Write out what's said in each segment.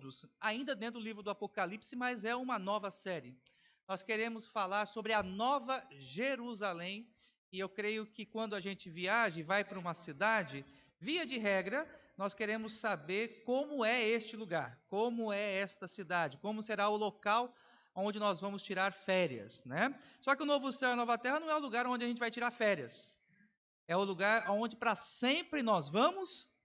estudos, ainda dentro do livro do Apocalipse, mas é uma nova série. Nós queremos falar sobre a Nova Jerusalém, e eu creio que quando a gente viaja e vai para uma cidade, via de regra, nós queremos saber como é este lugar, como é esta cidade, como será o local onde nós vamos tirar férias, né? Só que o Novo Céu e a Nova Terra não é o lugar onde a gente vai tirar férias. É o lugar onde para sempre nós vamos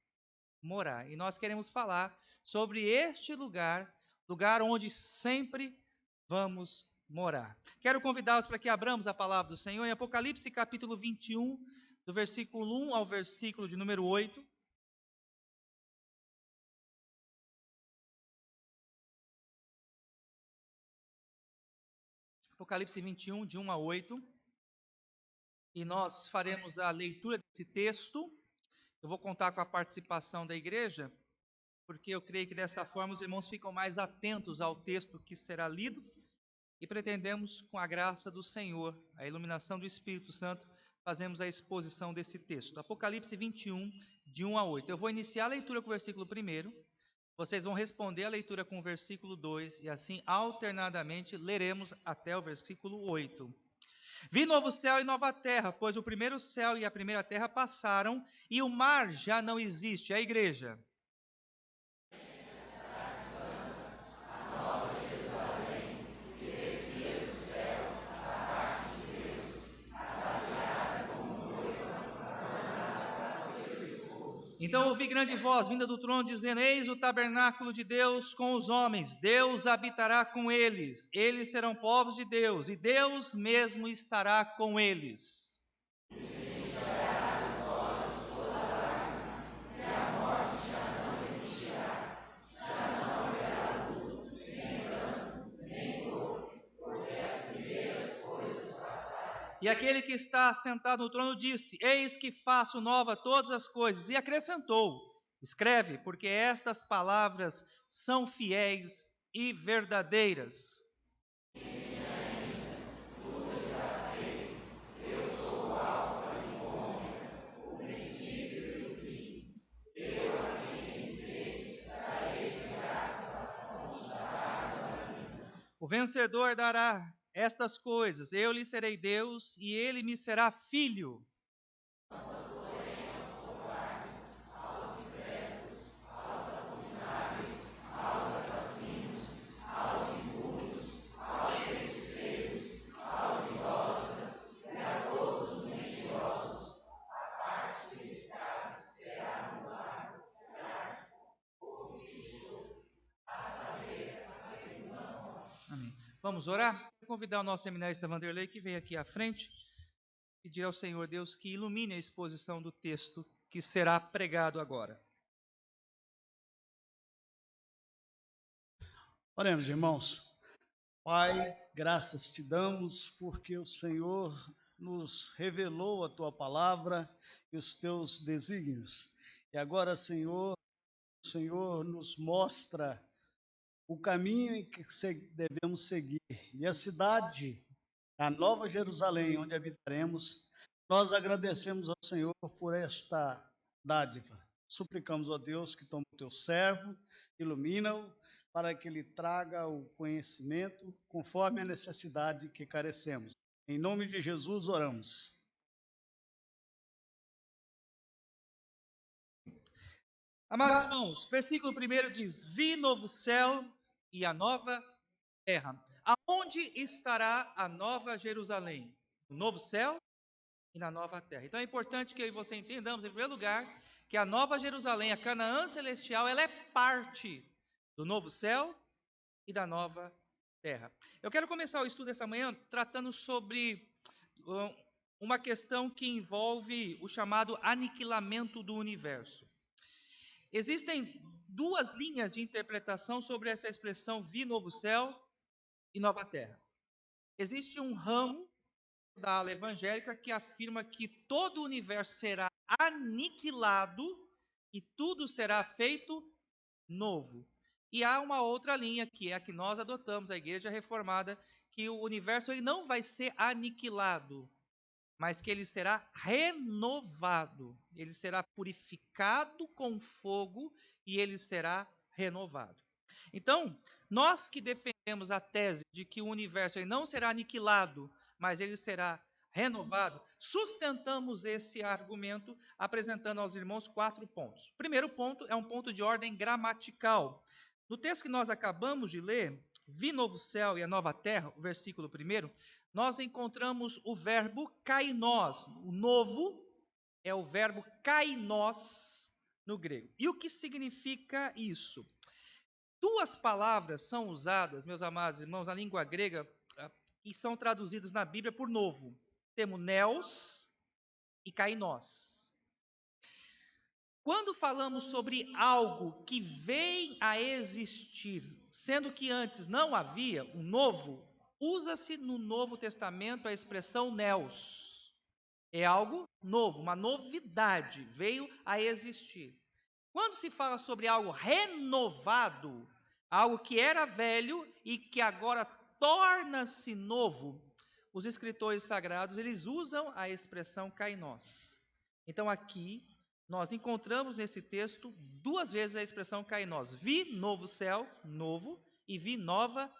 morar. E nós queremos falar sobre este lugar, lugar onde sempre vamos morar. Quero convidá-los para que abramos a palavra do Senhor em Apocalipse capítulo 21, do versículo 1 ao versículo de número 8. Apocalipse 21, de 1 a 8. E nós faremos a leitura desse texto. Eu vou contar com a participação da igreja, porque eu creio que dessa forma os irmãos ficam mais atentos ao texto que será lido, e pretendemos, com a graça do Senhor, a iluminação do Espírito Santo, fazemos a exposição desse texto. Apocalipse 21, de 1 a 8. Eu vou iniciar a leitura com o versículo 1, vocês vão responder a leitura com o versículo 2, e assim alternadamente leremos até o versículo 8. Vi novo céu e nova terra, pois o primeiro céu e a primeira terra passaram, e o mar já não existe. A igreja. Então ouvi grande voz vinda do trono, dizendo: Eis o tabernáculo de Deus com os homens, Deus habitará com eles, eles serão povos de Deus, e Deus mesmo estará com eles. E aquele que está sentado no trono disse: Eis que faço nova todas as coisas. E acrescentou: Escreve, porque estas palavras são fiéis e verdadeiras. O vencedor dará estas coisas: eu lhe serei Deus, e ele me será filho. Amém. Vamos orar? Vou convidar o nosso seminarista Vanderlei, que vem aqui à frente, e pedir ao Senhor Deus que ilumine a exposição do texto que será pregado agora. Oremos, irmãos. Pai, graças te damos porque o Senhor nos revelou a tua palavra e os teus desígnios. E agora, Senhor, o Senhor nos mostra o caminho em que devemos seguir. E a cidade, a Nova Jerusalém, onde habitaremos, nós agradecemos ao Senhor por esta dádiva. Suplicamos a Deus que tome o teu servo, ilumina-o, para que ele traga o conhecimento conforme a necessidade que carecemos. Em nome de Jesus oramos. Amados irmãos, versículo 1 diz: Vi novo céu e a nova terra. Aonde estará a nova Jerusalém? No novo céu e na nova terra. Então é importante que eu e você entendamos, em primeiro lugar, que a nova Jerusalém, a Canaã celestial, ela é parte do novo céu e da nova terra. Eu quero começar o estudo dessa manhã tratando sobre uma questão que envolve o chamado aniquilamento do universo. Existem duas linhas de interpretação sobre essa expressão vi novo céu e nova terra. Existe um ramo da ala evangélica que afirma que todo o universo será aniquilado e tudo será feito novo. E há uma outra linha, que é a que nós adotamos, a Igreja Reformada, que o universo ele não vai ser aniquilado, mas que ele será renovado. Ele será purificado com fogo e ele será renovado. Então, nós que defendemos a tese de que o universo ele não será aniquilado, mas ele será renovado, sustentamos esse argumento apresentando aos irmãos 4 pontos. O primeiro ponto é um ponto de ordem gramatical. No texto que nós acabamos de ler, vi novo céu e a nova terra, o versículo 1, nós encontramos o verbo kainos. O novo é o verbo kainos no grego. E o que significa isso? Duas palavras são usadas, meus amados irmãos, na língua grega, e são traduzidas na Bíblia por novo. Temos neos e kainos. Quando falamos sobre algo que vem a existir, sendo que antes não havia, um novo, usa-se no Novo Testamento a expressão neos. É algo novo, uma novidade, veio a existir. Quando se fala sobre algo renovado, algo que era velho e que agora torna-se novo, os escritores sagrados, eles usam a expressão kainos. Então aqui, nós encontramos nesse texto 2 vezes a expressão kainos. Vi novo céu, novo, e vi nova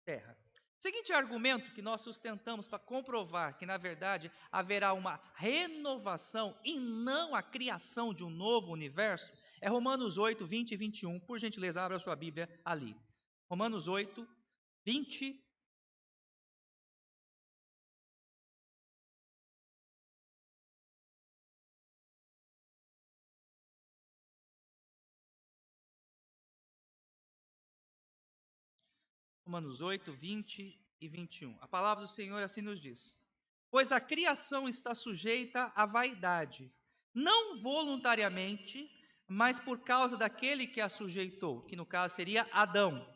terra. O seguinte argumento que nós sustentamos para comprovar que, na verdade, haverá uma renovação e não a criação de um novo universo, é Romanos 8, 20 e 21. Por gentileza, abra a sua Bíblia ali. Romanos 8, 20. Romanos 8, 20 e 21. A palavra do Senhor assim nos diz: pois a criação está sujeita à vaidade, não voluntariamente, mas por causa daquele que a sujeitou, que no caso seria Adão,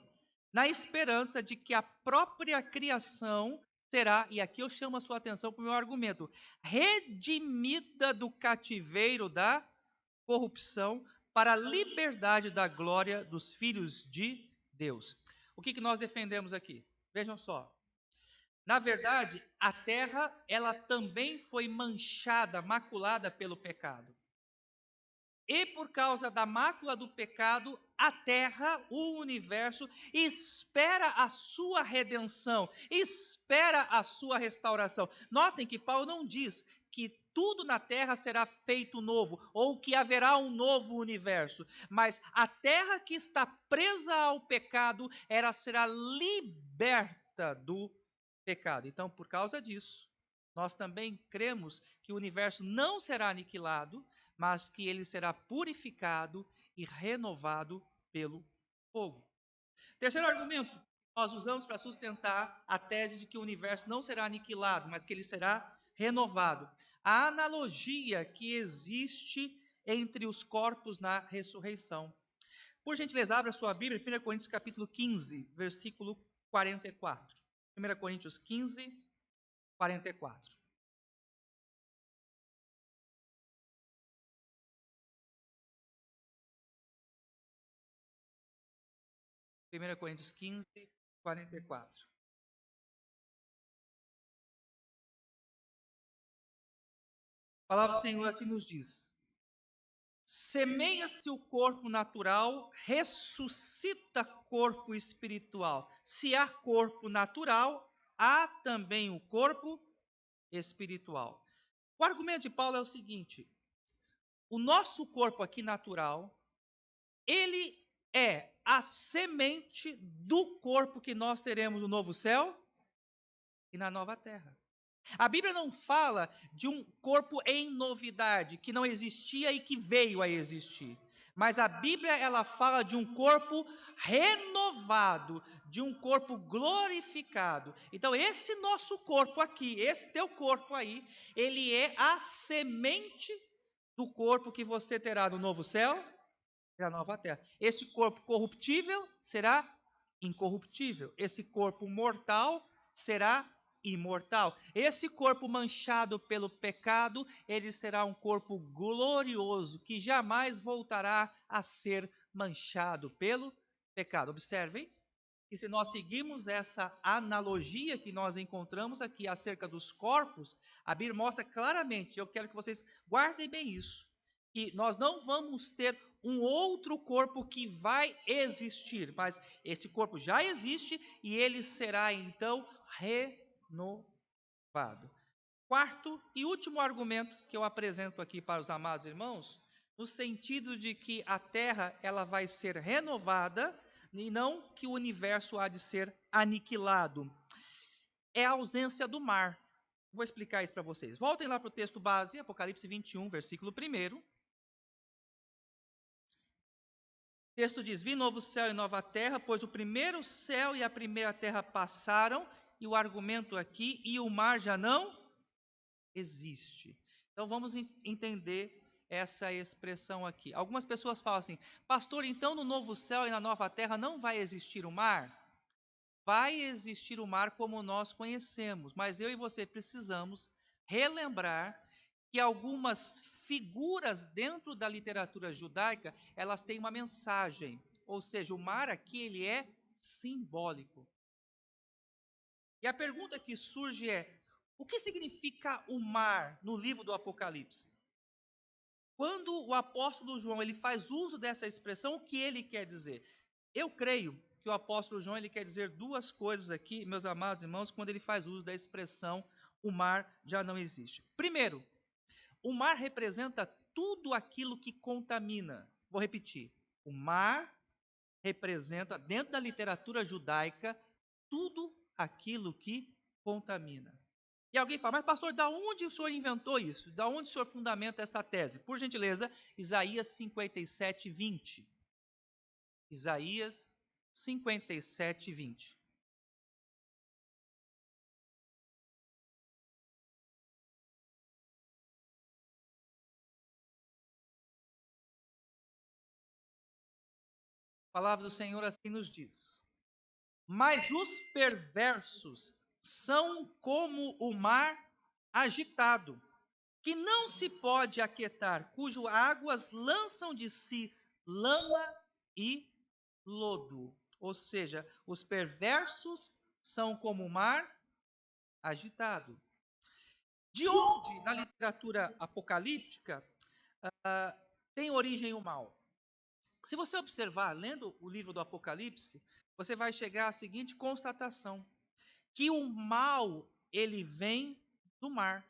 na esperança de que a própria criação será, e aqui eu chamo a sua atenção para o meu argumento, redimida do cativeiro da corrupção para a liberdade da glória dos filhos de Deus. O que nós defendemos aqui? Vejam só. Na verdade, a terra, ela também foi manchada, maculada pelo pecado. E por causa da mácula do pecado, a terra, o universo, espera a sua redenção, espera a sua restauração. Notem que Paulo não diz que tudo na terra será feito novo, ou que haverá um novo universo, mas a terra que está presa ao pecado, ela será liberta do pecado. Então, por causa disso, nós também cremos que o universo não será aniquilado, mas que ele será purificado e renovado pelo fogo. Terceiro argumento, nós usamos para sustentar a tese de que o universo não será aniquilado, mas que ele será renovado. A analogia que existe entre os corpos na ressurreição. Por gentileza, abra sua Bíblia, 1 Coríntios capítulo 15, versículo 44. 1 Coríntios 15, 44. Primeira Coríntios 15, 44. A palavra do Senhor assim nos diz: semeia-se o corpo natural, ressuscita corpo espiritual. Se há corpo natural, há também o corpo espiritual. O argumento de Paulo é o seguinte: o nosso corpo aqui natural, ele é a semente do corpo que nós teremos no novo céu e na nova terra. A Bíblia não fala de um corpo em novidade, que não existia e que veio a existir. Mas a Bíblia, ela fala de um corpo renovado, de um corpo glorificado. Então, esse nosso corpo aqui, esse teu corpo aí, ele é a semente do corpo que você terá no novo céu e na nova terra. Esse corpo corruptível será incorruptível. Esse corpo mortal será imortal. Esse corpo manchado pelo pecado, ele será um corpo glorioso, que jamais voltará a ser manchado pelo pecado. Observem que se nós seguirmos essa analogia que nós encontramos aqui acerca dos corpos, a Bíblia mostra claramente, eu quero que vocês guardem bem isso, que nós não vamos ter um outro corpo que vai existir, mas esse corpo já existe e ele será então renovado. Quarto e último argumento que eu apresento aqui para os amados irmãos, no sentido de que a Terra ela vai ser renovada e não que o universo há de ser aniquilado, é a ausência do mar. Vou explicar isso para vocês. Voltem lá para o texto base, Apocalipse 21, versículo 1. O texto diz: Vi novo céu e nova terra, pois o primeiro céu e a primeira terra passaram, e o argumento aqui, e o mar já não existe. Então vamos entender essa expressão aqui. Algumas pessoas falam assim: pastor, então no novo céu e na nova terra não vai existir o mar? Vai existir o mar como nós conhecemos, mas eu e você precisamos relembrar que algumas figuras dentro da literatura judaica, elas têm uma mensagem, ou seja, o mar aqui ele é simbólico. E a pergunta que surge é: o que significa o mar no livro do Apocalipse? Quando o apóstolo João ele faz uso dessa expressão, o que ele quer dizer? Eu creio que o apóstolo João ele quer dizer duas coisas aqui, meus amados irmãos, quando ele faz uso da expressão o mar já não existe. Primeiro, o mar representa tudo aquilo que contamina. Vou repetir. O mar representa, dentro da literatura judaica, tudo aquilo que contamina. E alguém fala, mas pastor, da onde o senhor inventou isso? Da onde o senhor fundamenta essa tese? Por gentileza, Isaías 57, 20. Isaías 57, 20. A palavra do Senhor assim nos diz: mas os perversos são como o mar agitado, que não se pode aquietar, cujo águas lançam de si lama e lodo. Ou seja, os perversos são como o mar agitado. De onde, na literatura apocalíptica, tem origem o mal? Se você observar, lendo o livro do Apocalipse, você vai chegar à seguinte constatação: que o mal, ele vem do mar.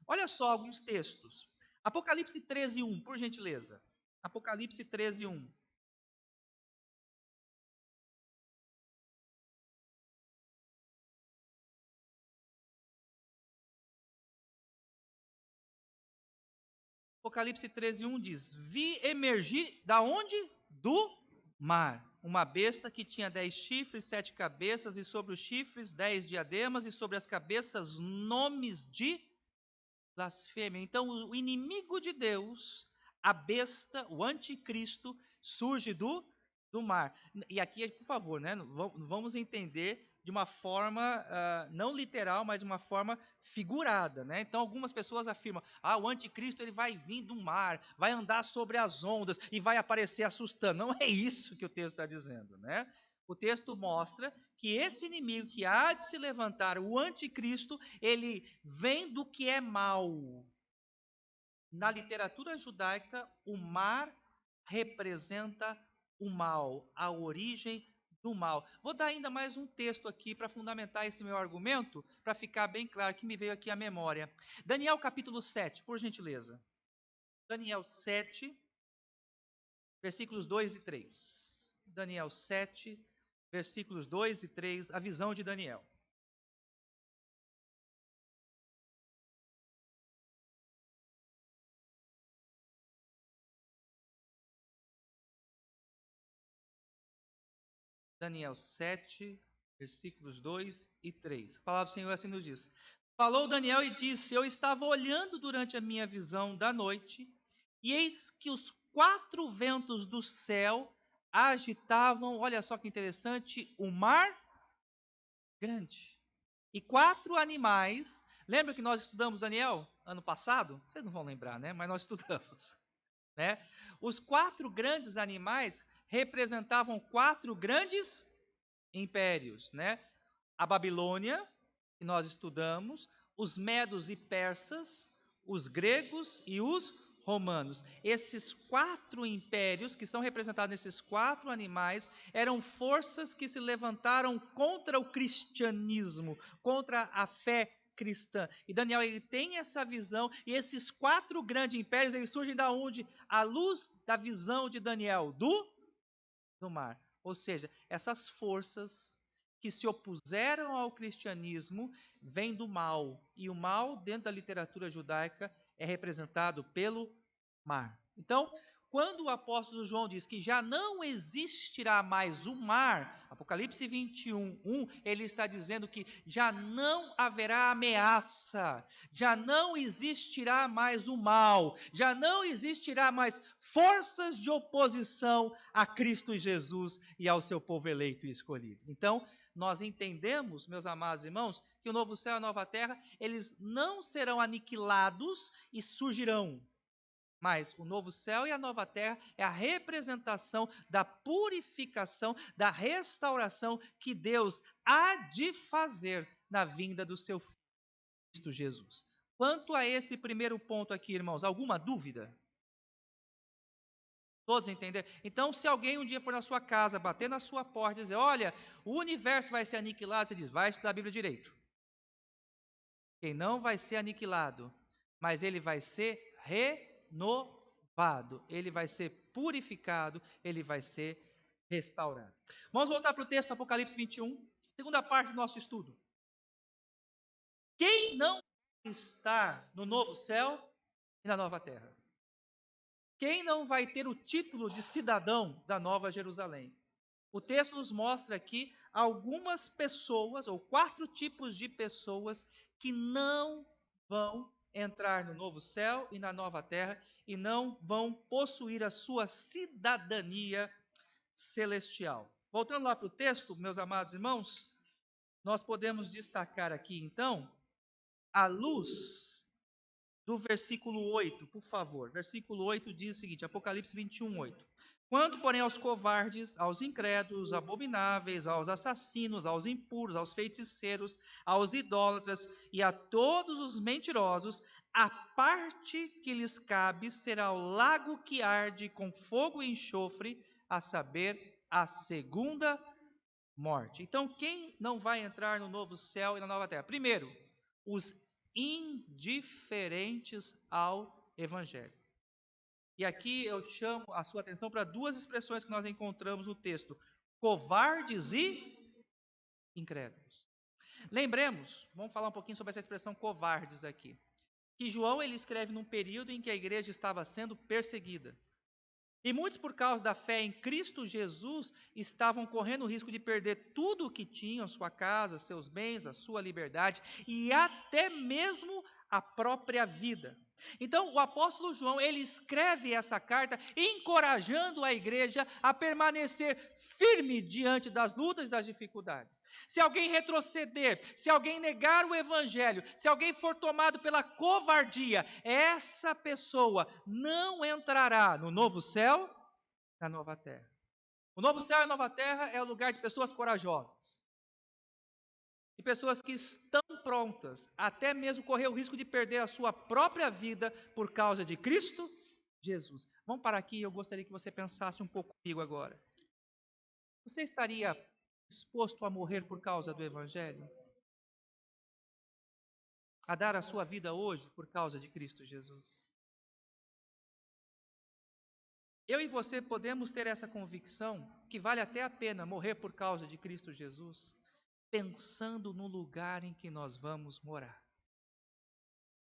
Olha só alguns textos. Apocalipse 13, 1, por gentileza. Apocalipse 13, 1. Apocalipse 13, 1 diz: Vi emergir da onde? Do mar. Uma besta que tinha 10 chifres, 7 cabeças, e sobre os chifres 10 diademas, e sobre as cabeças nomes de blasfêmia. Então, o inimigo de Deus, a besta, o anticristo, surge do mar. E aqui, por favor, né, vamos entender de uma forma não literal, mas de uma forma figurada, né? Então, algumas pessoas afirmam: o anticristo ele vai vir do mar, vai andar sobre as ondas e vai aparecer assustando. Não é isso que o texto está dizendo, né? O texto mostra que esse inimigo que há de se levantar, o anticristo, ele vem do que é mal. Na literatura judaica, o mar representa o mal, a origem do mal. Vou dar ainda mais um texto aqui para fundamentar esse meu argumento, para ficar bem claro que me veio aqui à memória. Daniel capítulo 7, por gentileza. Daniel 7, versículos 2 e 3. Daniel 7, versículos 2 e 3, a visão de Daniel. Daniel 7, versículos 2 e 3. A palavra do Senhor assim nos diz: Falou Daniel e disse: Eu estava olhando durante a minha visão da noite, e eis que os 4 ventos do céu agitavam, olha só que interessante, o mar grande. E 4 animais, lembra que nós estudamos Daniel ano passado? Vocês não vão lembrar, né? Mas nós estudamos, né? Os 4 grandes animais representavam 4 grandes impérios, né? A Babilônia, que nós estudamos, os medos e persas, os gregos e os romanos. Esses 4 impérios, que são representados nesses 4 animais, eram forças que se levantaram contra o cristianismo, contra a fé cristã. E Daniel, ele tem essa visão, e esses 4 grandes impérios, eles surgem da onde? À luz da visão de Daniel, do mar. Ou seja, essas forças que se opuseram ao cristianismo vêm do mal. E o mal, dentro da literatura judaica, é representado pelo mar. Então, quando o apóstolo João diz que já não existirá mais o mar, Apocalipse 21, 1, ele está dizendo que já não haverá ameaça, já não existirá mais o mal, já não existirá mais forças de oposição a Cristo Jesus e ao seu povo eleito e escolhido. Então, nós entendemos, meus amados irmãos, que o novo céu e a nova terra, eles não serão aniquilados e surgirão. Mas o novo céu e a nova terra é a representação da purificação, da restauração que Deus há de fazer na vinda do seu Filho, Cristo Jesus. Quanto a esse primeiro ponto aqui, irmãos, alguma dúvida? Todos entenderam? Então, se alguém um dia for na sua casa, bater na sua porta e dizer, olha, o universo vai ser aniquilado, você diz, vai estudar a Bíblia direito. Quem não vai ser aniquilado, mas ele vai ser renovado, ele vai ser purificado, ele vai ser restaurado. Vamos voltar para o texto do Apocalipse 21, segunda parte do nosso estudo. Quem não está no novo céu e na nova terra? Quem não vai ter o título de cidadão da Nova Jerusalém? O texto nos mostra aqui algumas pessoas, ou 4 tipos de pessoas, que não vão entrar no novo céu e na nova terra e não vão possuir a sua cidadania celestial. Voltando lá para o texto, meus amados irmãos, nós podemos destacar aqui então, à luz do versículo 8, por favor. Versículo 8 diz o seguinte, Apocalipse 21, 8. Quanto, porém, aos covardes, aos incrédulos, abomináveis, aos assassinos, aos impuros, aos feiticeiros, aos idólatras e a todos os mentirosos, a parte que lhes cabe será o lago que arde com fogo e enxofre, a saber, a segunda morte. Então, quem não vai entrar no novo céu e na nova terra? Primeiro, os indiferentes ao Evangelho. E aqui eu chamo a sua atenção para 2 expressões que nós encontramos no texto: covardes e incrédulos. Lembremos, vamos falar um pouquinho sobre essa expressão covardes aqui, que João ele escreve num período em que a igreja estava sendo perseguida. E muitos, por causa da fé em Cristo Jesus, estavam correndo o risco de perder tudo o que tinham, sua casa, seus bens, a sua liberdade e até mesmo a própria vida. Então, o apóstolo João, ele escreve essa carta encorajando a igreja a permanecer firme diante das lutas e das dificuldades. Se alguém retroceder, se alguém negar o evangelho, se alguém for tomado pela covardia, essa pessoa não entrará no novo céu, na nova terra. O novo céu e a nova terra é o lugar de pessoas corajosas. E pessoas que estão prontas, até mesmo correr o risco de perder a sua própria vida por causa de Cristo Jesus. Vamos parar aqui, eu gostaria que você pensasse um pouco comigo agora. Você estaria disposto a morrer por causa do Evangelho? A dar a sua vida hoje por causa de Cristo Jesus? Eu e você podemos ter essa convicção que vale até a pena morrer por causa de Cristo Jesus, pensando no lugar em que nós vamos morar.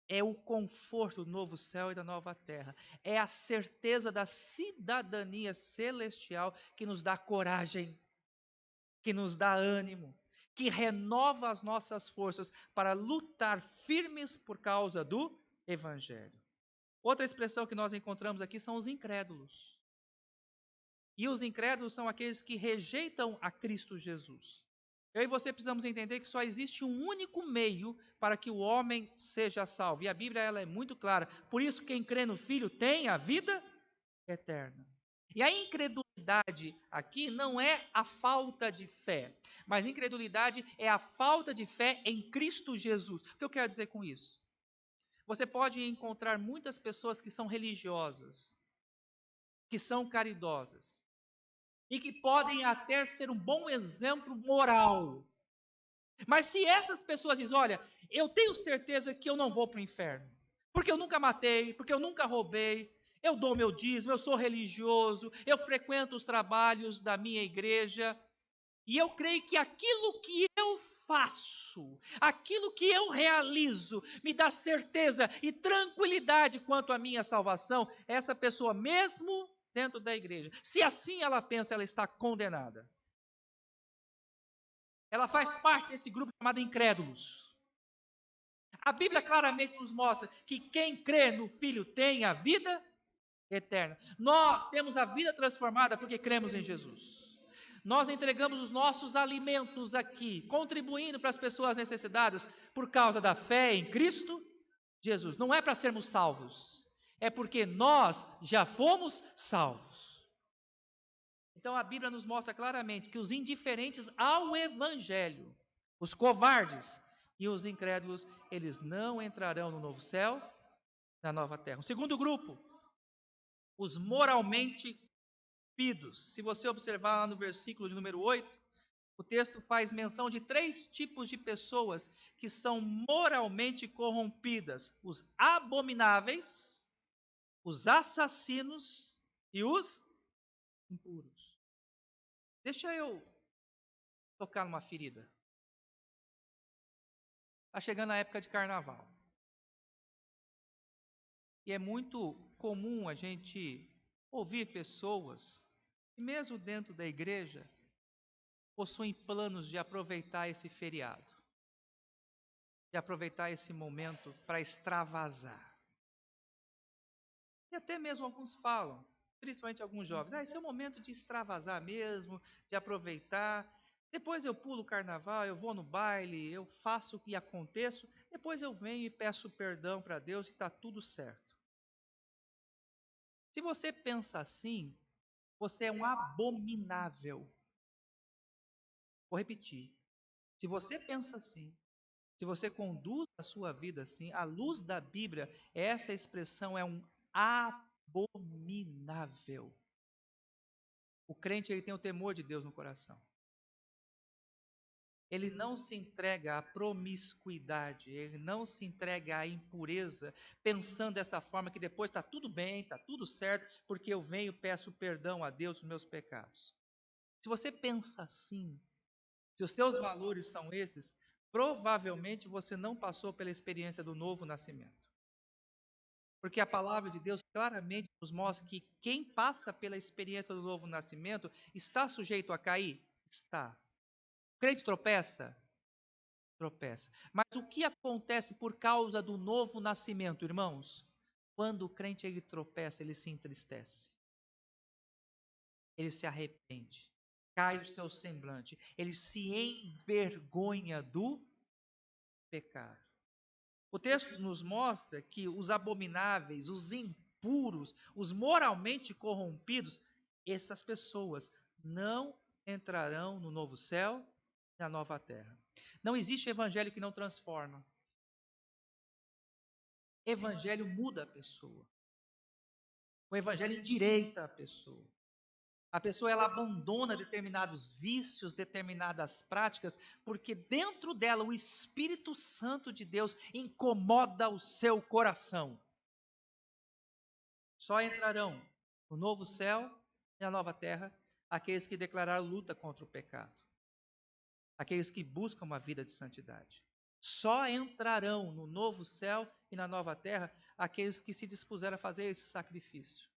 É o conforto do novo céu e da nova terra. É a certeza da cidadania celestial que nos dá coragem, que nos dá ânimo, que renova as nossas forças para lutar firmes por causa do Evangelho. Outra expressão que nós encontramos aqui são os incrédulos. E os incrédulos são aqueles que rejeitam a Cristo Jesus. Eu e você precisamos entender que só existe um único meio para que o homem seja salvo. E a Bíblia ela é muito clara. Por isso, quem crê no Filho tem a vida eterna. E a incredulidade aqui não é a falta de fé, mas incredulidade é a falta de fé em Cristo Jesus. O que eu quero dizer com isso? Você pode encontrar muitas pessoas que são religiosas, que são caridosas, e que podem até ser um bom exemplo moral. Mas se essas pessoas dizem, olha, eu tenho certeza que eu não vou para o inferno, porque eu nunca matei, porque eu nunca roubei, eu dou meu dízimo, eu sou religioso, eu frequento os trabalhos da minha igreja, e eu creio que aquilo que eu faço, aquilo que eu realizo, me dá certeza e tranquilidade quanto à minha salvação, essa pessoa, mesmo dentro da igreja, se assim ela pensa, ela está condenada. Ela faz parte desse grupo chamado incrédulos. A Bíblia claramente nos mostra que quem crê no Filho tem a vida eterna. Nós temos a vida transformada porque cremos em Jesus. Nós entregamos os nossos alimentos aqui, contribuindo para as pessoas necessitadas por causa da fé em Cristo Jesus. Não é para sermos salvos, é porque nós já fomos salvos. Então a Bíblia nos mostra claramente que os indiferentes ao Evangelho, os covardes e os incrédulos, eles não entrarão no novo céu, na nova terra. O segundo grupo, os moralmente corrompidos. Se você observar lá no versículo de número 8, o texto faz menção de 3 tipos de pessoas que são moralmente corrompidas: os abomináveis, os assassinos e os impuros. Deixa eu tocar numa ferida. Está chegando a época de carnaval. E é muito comum a gente ouvir pessoas que, mesmo dentro da igreja, possuem planos de aproveitar esse feriado, de aproveitar esse momento para extravasar. E até mesmo alguns falam, principalmente alguns jovens, esse é o momento de extravasar mesmo, de aproveitar. Depois eu pulo o carnaval, eu vou no baile, eu faço o que aconteço, depois eu venho e peço perdão para Deus e está tudo certo. Se você pensa assim, você é um abominável. Vou repetir. Se você pensa assim, se você conduz a sua vida assim, à luz da Bíblia, essa expressão é um abominável. O crente ele tem o temor de Deus no coração. Ele não se entrega à promiscuidade, ele não se entrega à impureza, pensando dessa forma que depois está tudo bem, está tudo certo, porque eu venho e peço perdão a Deus dos meus pecados. Se você pensa assim, se os seus valores são esses, provavelmente você não passou pela experiência do novo nascimento. Porque a palavra de Deus claramente nos mostra que quem passa pela experiência do novo nascimento está sujeito a cair? Está. O crente tropeça? Tropeça. Mas o que acontece por causa do novo nascimento, irmãos? Quando o crente ele tropeça, ele se entristece. Ele se arrepende. Cai o seu semblante. Ele se envergonha do pecado. O texto nos mostra que os abomináveis, os impuros, os moralmente corrompidos, essas pessoas não entrarão no novo céu e na nova terra. Não existe evangelho que não transforma. Evangelho muda a pessoa. O evangelho endireita a pessoa. A pessoa ela abandona determinados vícios, determinadas práticas, porque dentro dela o Espírito Santo de Deus incomoda o seu coração. Só entrarão no novo céu e na nova terra aqueles que declararam luta contra o pecado. Aqueles que buscam uma vida de santidade. Só entrarão no novo céu e na nova terra aqueles que se dispuseram a fazer esse sacrifício,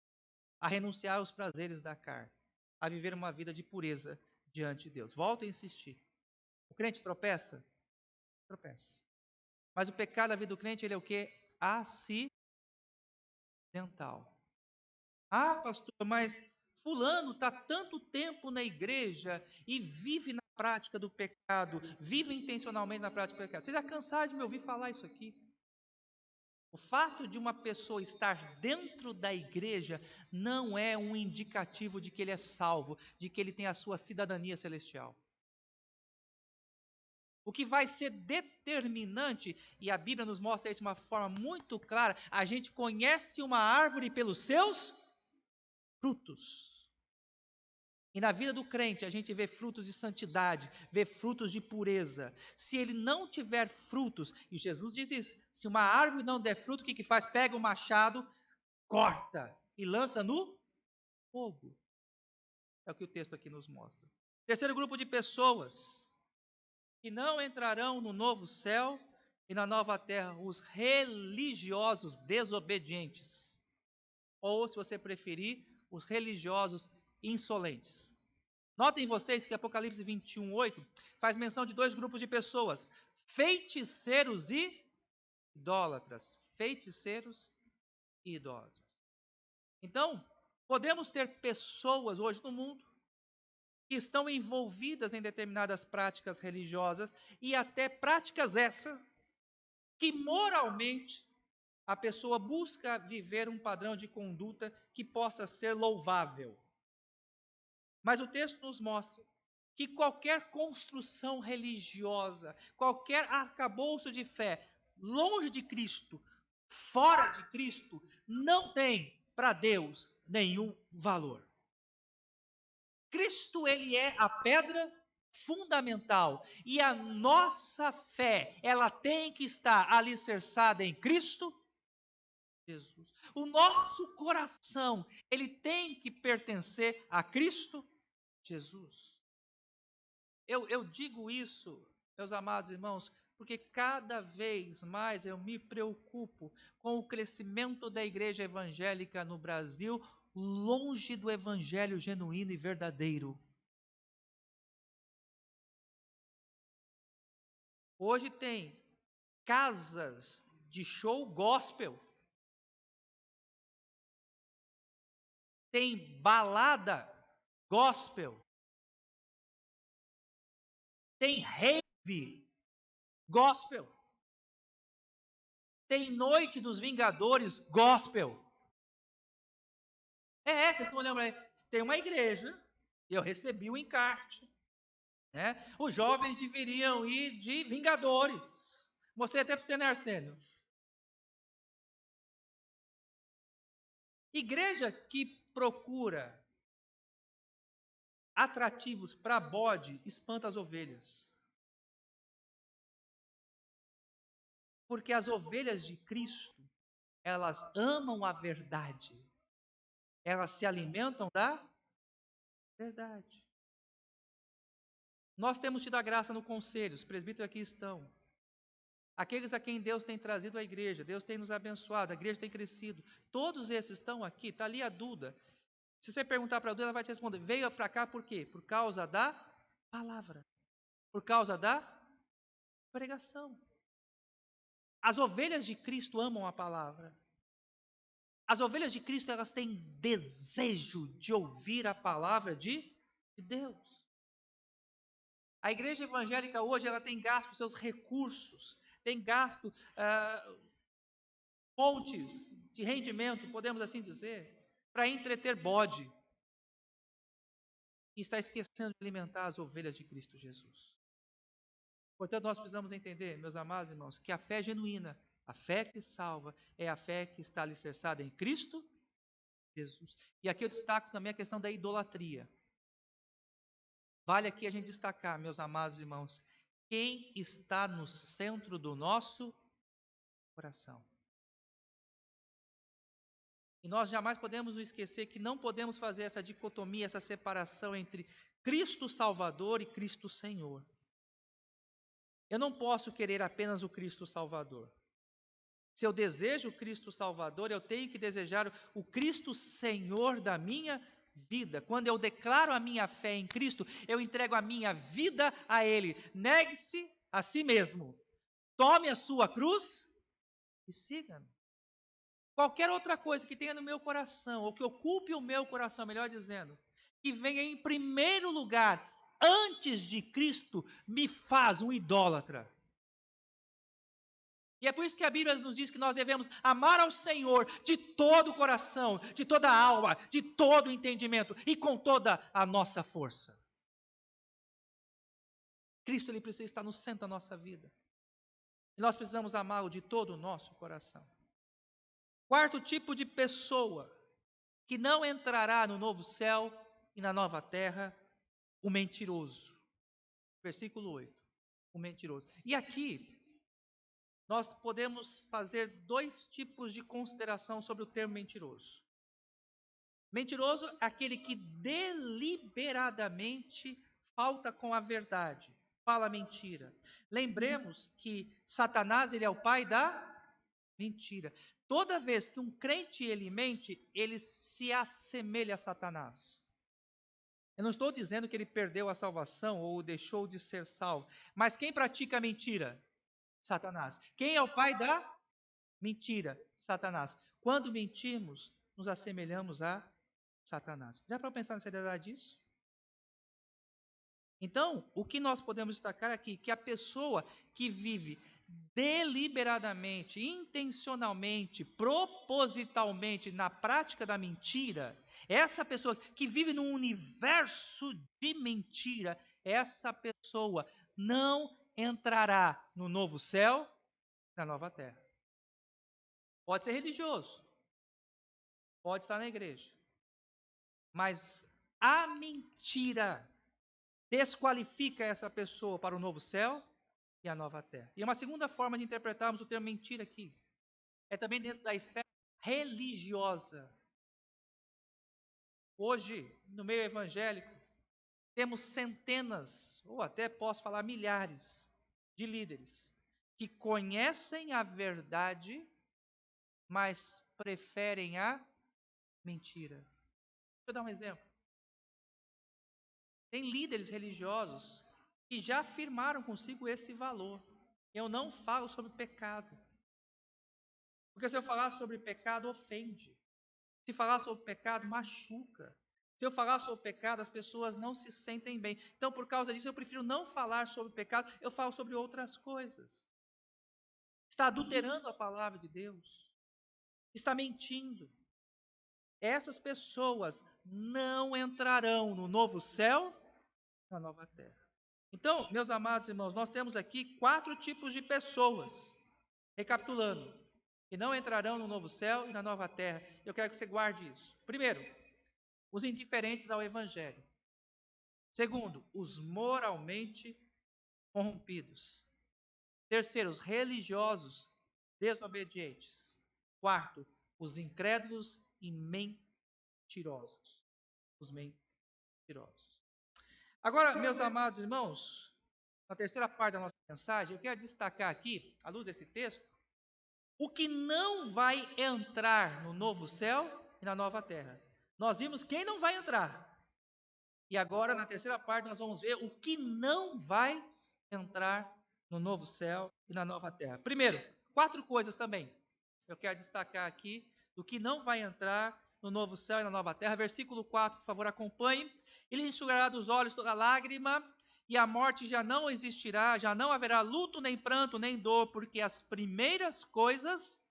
a renunciar aos prazeres da carne, a viver uma vida de pureza diante de Deus. Volto a insistir. O crente tropeça? Tropeça. Mas o pecado da vida do crente, ele é o quê? Acidental. Ah, pastor, mas fulano está tanto tempo na igreja e vive na prática do pecado, vive intencionalmente na prática do pecado. Você já cansaram de me ouvir falar isso aqui? O fato de uma pessoa estar dentro da igreja não é um indicativo de que ele é salvo, de que ele tem a sua cidadania celestial. O que vai ser determinante, e a Bíblia nos mostra isso de uma forma muito clara, a gente conhece uma árvore pelos seus frutos. E na vida do crente a gente vê frutos de santidade, vê frutos de pureza. Se ele não tiver frutos, e Jesus diz isso, se uma árvore não der fruto, o que faz? Pega o machado, corta e lança no fogo. É o que o texto aqui nos mostra. Terceiro grupo de pessoas que não entrarão no novo céu e na nova terra, os religiosos desobedientes. Ou, se você preferir, os religiosos insolentes. Notem vocês que Apocalipse 21:8 faz menção de dois grupos de pessoas: feiticeiros e idólatras. Feiticeiros e idólatras. Então, podemos ter pessoas hoje no mundo que estão envolvidas em determinadas práticas religiosas e até práticas essas que moralmente a pessoa busca viver um padrão de conduta que possa ser louvável. Mas o texto nos mostra que qualquer construção religiosa, qualquer arcabouço de fé, longe de Cristo, fora de Cristo, não tem para Deus nenhum valor. Cristo, ele é a pedra fundamental e a nossa fé, ela tem que estar alicerçada em Cristo Jesus. O nosso coração, ele tem que pertencer a Cristo Jesus. Eu digo isso, meus amados irmãos, porque cada vez mais eu me preocupo com o crescimento da igreja evangélica no Brasil, longe do evangelho genuíno e verdadeiro. Hoje tem casas de show gospel, tem balada gospel, tem rave gospel, tem noite dos Vingadores gospel. Vocês estão olhando para aí. Tem uma igreja, e eu recebi o encarte, né? Os jovens deveriam ir de Vingadores. Mostrei até para você, né, Arsênio? Igreja que procura atrativos para bode, espanta as ovelhas. Porque as ovelhas de Cristo, elas amam a verdade. Elas se alimentam da verdade. Nós temos tido a graça no conselho, os presbíteros aqui estão. Aqueles a quem Deus tem trazido à igreja, Deus tem nos abençoado, a igreja tem crescido. Todos esses estão aqui, está ali a Duda. Se você perguntar para a Duda, ela vai te responder. Veio para cá por quê? Por causa da palavra. Por causa da pregação. As ovelhas de Cristo amam a palavra. As ovelhas de Cristo, elas têm desejo de ouvir a palavra de Deus. A igreja evangélica hoje, ela tem gasto seus recursos, tem gasto fontes de rendimento, podemos assim dizer, para entreter bode. E está esquecendo de alimentar as ovelhas de Cristo Jesus. Portanto, nós precisamos entender, meus amados irmãos, que a fé genuína, a fé que salva, é a fé que está alicerçada em Cristo Jesus. E aqui eu destaco também a questão da idolatria. Vale aqui a gente destacar, meus amados irmãos, quem está no centro do nosso coração. E nós jamais podemos nos esquecer que não podemos fazer essa dicotomia, essa separação entre Cristo Salvador e Cristo Senhor. Eu não posso querer apenas o Cristo Salvador. Se eu desejo o Cristo Salvador, eu tenho que desejar o Cristo Senhor da minha vida. Quando eu declaro a minha fé em Cristo, eu entrego a minha vida a Ele. Negue-se a si mesmo. Tome a sua cruz e siga-me. Qualquer outra coisa que tenha no meu coração, ou que ocupe o meu coração, melhor dizendo, que venha em primeiro lugar, antes de Cristo, me faz um idólatra. E é por isso que a Bíblia nos diz que nós devemos amar ao Senhor de todo o coração, de toda a alma, de todo o entendimento e com toda a nossa força. Cristo ele precisa estar no centro da nossa vida. E nós precisamos amá-lo de todo o nosso coração. Quarto tipo de pessoa que não entrará no novo céu e na nova terra, o mentiroso. Versículo 8. O mentiroso. E aqui, nós podemos fazer dois tipos de consideração sobre o termo mentiroso. Mentiroso é aquele que deliberadamente falta com a verdade, fala mentira. Lembremos que Satanás ele é o pai da mentira. Toda vez que um crente ele mente, ele se assemelha a Satanás. Eu não estou dizendo que ele perdeu a salvação ou deixou de ser salvo, mas quem pratica a mentira? Satanás. Quem é o pai da mentira? Satanás. Quando mentimos, nos assemelhamos a Satanás. Já para pensar na seriedade disso? Então, o que nós podemos destacar aqui? Que a pessoa que vive deliberadamente, intencionalmente, propositalmente na prática da mentira, essa pessoa que vive num universo de mentira, essa pessoa não entrará no novo céu, na nova terra. Pode ser religioso, pode estar na igreja, mas a mentira desqualifica essa pessoa para o novo céu e a nova terra. E uma segunda forma de interpretarmos o termo mentira aqui é também dentro da esfera religiosa. Hoje, no meio evangélico, temos centenas, ou até posso falar milhares, de líderes que conhecem a verdade, mas preferem a mentira. Deixa eu dar um exemplo. Tem líderes religiosos que já afirmaram consigo esse valor. Eu não falo sobre pecado. Porque se eu falar sobre pecado, ofende. Se falar sobre pecado, machuca. Se eu falar sobre pecado, as pessoas não se sentem bem. Então, por causa disso, eu prefiro não falar sobre pecado, eu falo sobre outras coisas. Está adulterando a palavra de Deus. Está mentindo. Essas pessoas não entrarão no novo céu, na nova terra. Então, meus amados irmãos, nós temos aqui 4 tipos de pessoas. Recapitulando, que não entrarão no novo céu e na nova terra. Eu quero que você guarde isso. Primeiro, os indiferentes ao evangelho. Segundo, os moralmente corrompidos. Terceiro, os religiosos desobedientes. Quarto, os incrédulos e mentirosos. Os mentirosos. Agora, meus amados irmãos, na terceira parte da nossa mensagem, eu quero destacar aqui, à luz desse texto, o que não vai entrar no novo céu e na nova terra. Nós vimos quem não vai entrar. E agora, na terceira parte, nós vamos ver o que não vai entrar no novo céu e na nova terra. Primeiro, 4 coisas também. Eu quero destacar aqui do que não vai entrar no novo céu e na nova terra. Versículo 4, por favor, acompanhe. Ele enxugará dos olhos toda lágrima, e a morte já não existirá, já não haverá luto, nem pranto, nem dor, porque as primeiras coisas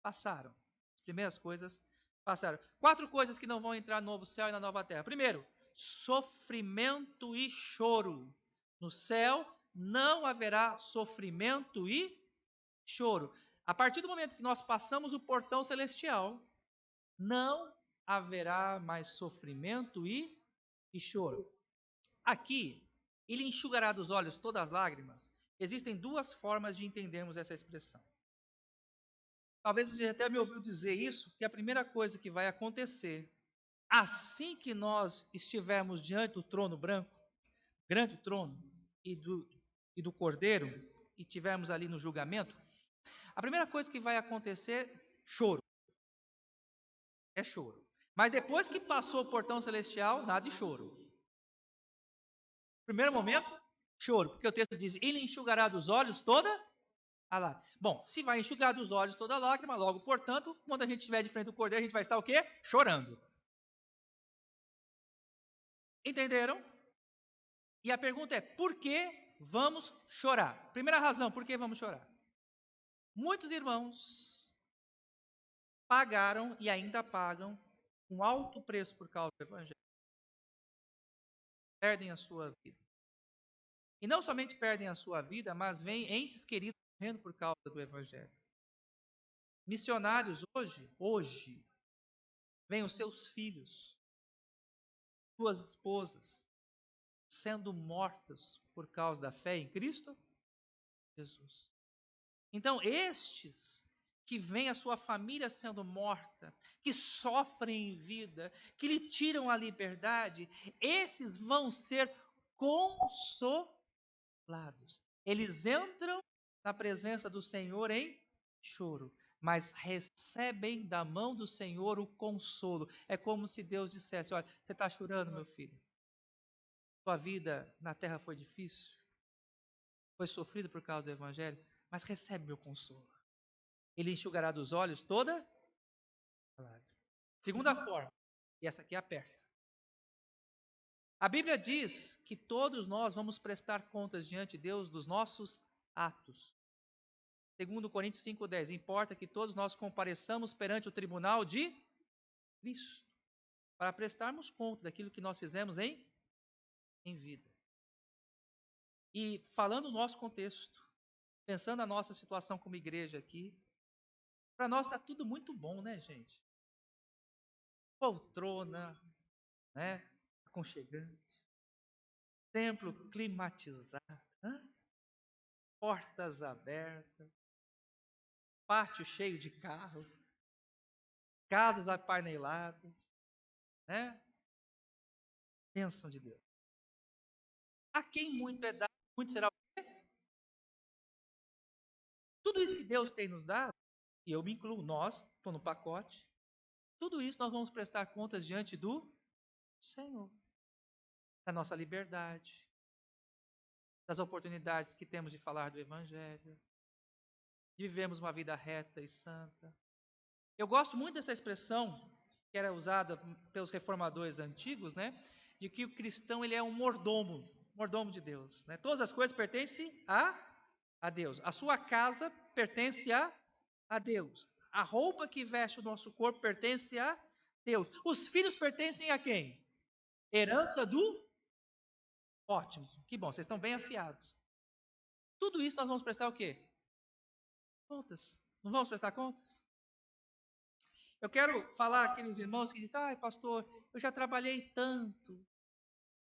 passaram. As primeiras coisas passaram. 4 coisas que não vão entrar no novo céu e na nova terra. Primeiro, sofrimento e choro. No céu não haverá sofrimento e choro. A partir do momento que nós passamos o portão celestial, não haverá mais sofrimento e choro. Aqui, ele enxugará dos olhos todas as lágrimas. Existem 2 formas de entendermos essa expressão. Talvez você até me ouviu dizer isso, que a primeira coisa que vai acontecer, assim que nós estivermos diante do trono branco, grande trono, e do Cordeiro, e estivermos ali no julgamento, a primeira coisa que vai acontecer, choro. É choro. Mas depois que passou o portão celestial, nada de choro. Primeiro momento, choro, porque o texto diz, ele enxugará dos olhos toda a lágrima. Bom, se vai enxugar dos olhos toda a lágrima, logo, portanto, quando a gente estiver de frente do Cordeiro, a gente vai estar o quê? Chorando. Entenderam? E a pergunta é, por que vamos chorar? Primeira razão, por que vamos chorar? Muitos irmãos pagaram e ainda pagam um alto preço por causa do Evangelho. Perdem a sua vida. E não somente perdem a sua vida, mas vêm entes queridos morrendo por causa do Evangelho. Missionários hoje, veem os seus filhos, suas esposas, sendo mortos por causa da fé em Cristo Jesus. Então, estes que veem a sua família sendo morta, que sofrem em vida, que lhe tiram a liberdade, esses vão ser consolados. Eles entram na presença do Senhor em choro, mas recebem da mão do Senhor o consolo. É como se Deus dissesse: olha, você está chorando, meu filho? Sua vida na terra foi difícil, foi sofrida por causa do Evangelho, mas recebe meu consolo. Ele enxugará dos olhos toda lágrima. Segunda forma, e essa aqui aperta. A Bíblia diz que todos nós vamos prestar contas diante de Deus dos nossos atos. Segundo Coríntios 5,10, importa que todos nós compareçamos perante o tribunal de Cristo, para prestarmos conta daquilo que nós fizemos em vida. E falando no nosso contexto, pensando na nossa situação como igreja aqui, para nós está tudo muito bom, né, gente? Poltrona, né? Aconchegante. Templo climatizado. Portas abertas. Pátio cheio de carro. Casas apaineladas. Né? Bênção de Deus. A quem muito é dado, muito será o quê? Tudo isso que Deus tem nos dado, e eu me incluo, nós, estou no pacote, tudo isso nós vamos prestar contas diante do Senhor. Da nossa liberdade, das oportunidades que temos de falar do Evangelho, de vivermos uma vida reta e santa. Eu gosto muito dessa expressão que era usada pelos reformadores antigos, né? De que o cristão ele é um mordomo de Deus. Né? Todas as coisas pertencem a Deus. A sua casa pertence a Deus. A roupa que veste o nosso corpo pertence a Deus. Os filhos pertencem a quem? Herança do... Ótimo, que bom, vocês estão bem afiados. Tudo isso nós vamos prestar o quê? Contas. Não vamos prestar contas? Eu quero falar àqueles irmãos que dizem: ai, pastor, eu já trabalhei tanto,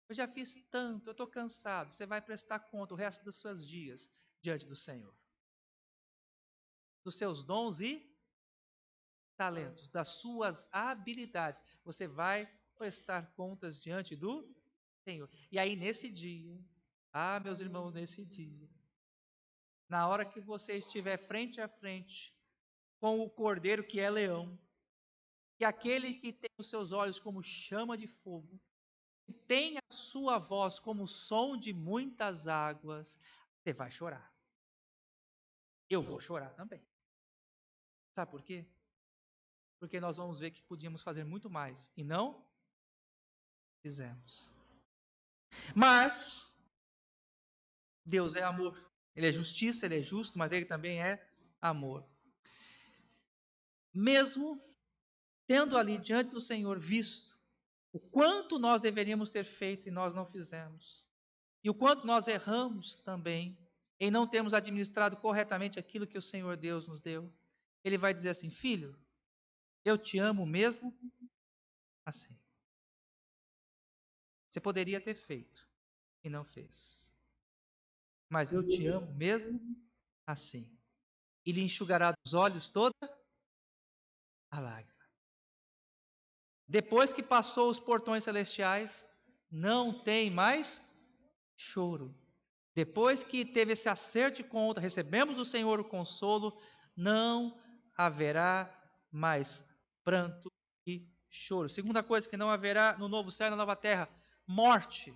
eu já fiz tanto, eu estou cansado. Você vai prestar conta o resto dos seus dias diante do Senhor. Dos seus dons e talentos, das suas habilidades. Você vai prestar contas diante do Senhor. E aí, nesse dia, meus irmãos, nesse dia, na hora que você estiver frente a frente com o Cordeiro que é leão, que aquele que tem os seus olhos como chama de fogo, que tem a sua voz como o som de muitas águas, você vai chorar. Eu vou chorar também. Sabe por quê? Porque nós vamos ver que podíamos fazer muito mais e não fizemos. Mas Deus é amor. Ele é justiça, ele é justo, mas ele também é amor. Mesmo tendo ali diante do Senhor visto o quanto nós deveríamos ter feito e nós não fizemos, e o quanto nós erramos também em não termos administrado corretamente aquilo que o Senhor Deus nos deu, Ele vai dizer assim: filho, eu te amo mesmo assim. Você poderia ter feito e não fez, mas eu te amo mesmo assim. E lhe enxugará dos olhos toda a lágrima. Depois que passou os portões celestiais, não tem mais choro. Depois que teve esse acerto de conta, recebemos do Senhor o consolo, não haverá mais pranto e choro. Segunda coisa que não haverá no novo céu e na nova terra: morte.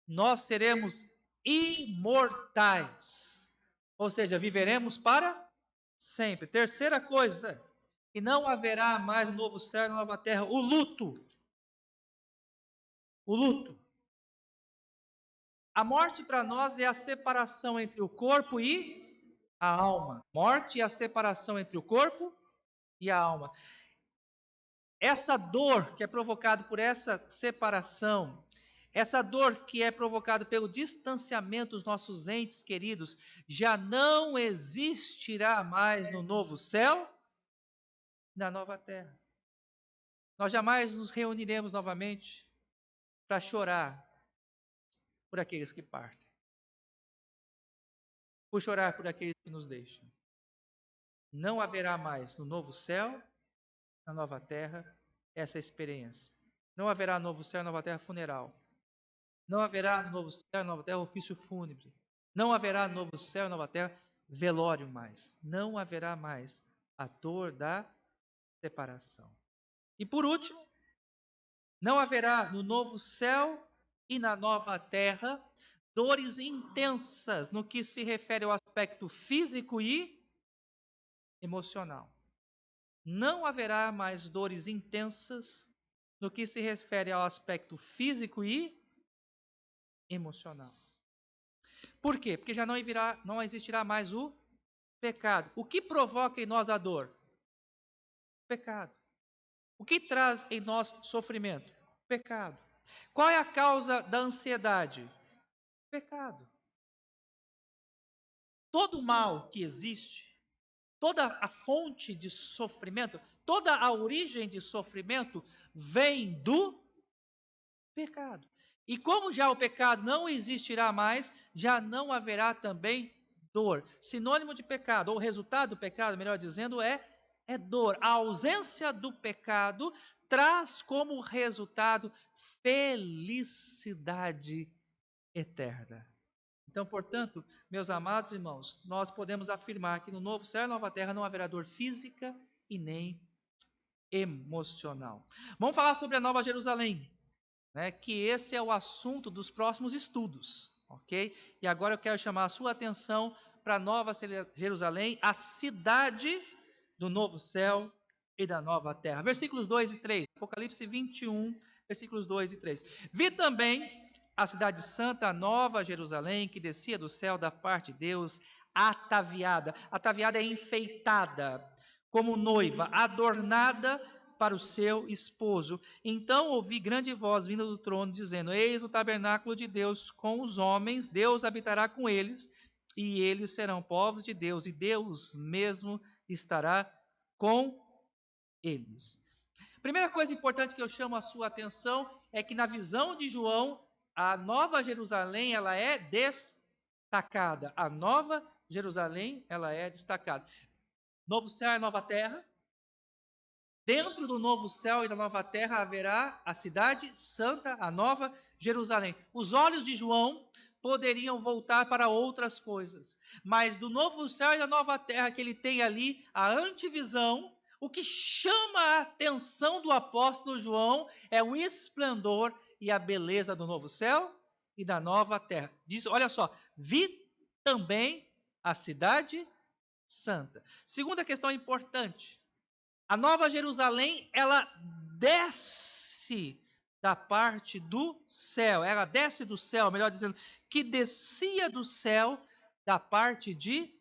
Nós seremos imortais. Ou seja, viveremos para sempre. Terceira coisa, que não haverá mais no novo céu e na nova terra: o luto. O luto. A morte para nós é a separação entre o corpo e a alma. Morte é a separação entre o corpo e a alma. Essa dor que é provocada por essa separação Essa dor que é provocada pelo distanciamento dos nossos entes queridos já não existirá mais no novo céu e na nova terra. Nós jamais nos reuniremos novamente para chorar por aqueles que partem, por chorar por aqueles que nos deixam. Não haverá mais no novo céu, na nova terra, essa experiência. Não haverá novo céu e nova terra funeral. Não haverá no novo céu e nova terra ofício fúnebre. Não haverá no novo céu e nova terra velório mais. Não haverá mais a dor da separação. E por último, não haverá no novo céu e na nova terra dores intensas no que se refere ao aspecto físico e emocional. Não haverá mais dores intensas no que se refere ao aspecto físico e emocional. Por quê? Porque já não existirá mais o pecado. O que provoca em nós a dor? Pecado. O que traz em nós sofrimento? Pecado. Qual é a causa da ansiedade? Pecado. Todo o mal que existe, toda a fonte de sofrimento, toda a origem de sofrimento vem do pecado. E como já o pecado não existirá mais, já não haverá também dor. Sinônimo de pecado, ou resultado do pecado, melhor dizendo, é dor. A ausência do pecado traz como resultado felicidade eterna. Então, portanto, meus amados irmãos, nós podemos afirmar que no novo céu e nova terra não haverá dor física e nem emocional. Vamos falar sobre a Nova Jerusalém, né, que esse é o assunto dos próximos estudos, ok? E agora eu quero chamar a sua atenção para a Nova Jerusalém, a cidade do novo céu e da nova terra. Versículos 2 e 3, Apocalipse 21, versículos 2 e 3. Vi também a cidade santa, a Nova Jerusalém, que descia do céu da parte de Deus, ataviada. Ataviada é enfeitada, como noiva, adornada para o seu esposo. Então ouvi grande voz vinda do trono, dizendo: Eis o tabernáculo de Deus com os homens, Deus habitará com eles, e eles serão povos de Deus, e Deus mesmo estará com eles. Primeira coisa importante que eu chamo a sua atenção é que na visão de João, a Nova Jerusalém, ela é destacada. A Nova Jerusalém, ela é destacada. Novo céu e nova terra. Dentro do novo céu e da nova terra haverá a cidade santa, a Nova Jerusalém. Os olhos de João poderiam voltar para outras coisas, mas do novo céu e da nova terra que ele tem ali, a antevisão, o que chama a atenção do apóstolo João é o esplendor e a beleza do novo céu e da nova terra. Diz, olha só, vi também a cidade santa. Segunda questão importante. A Nova Jerusalém, ela desce da parte do céu. Ela desce do céu, melhor dizendo, que descia do céu da parte de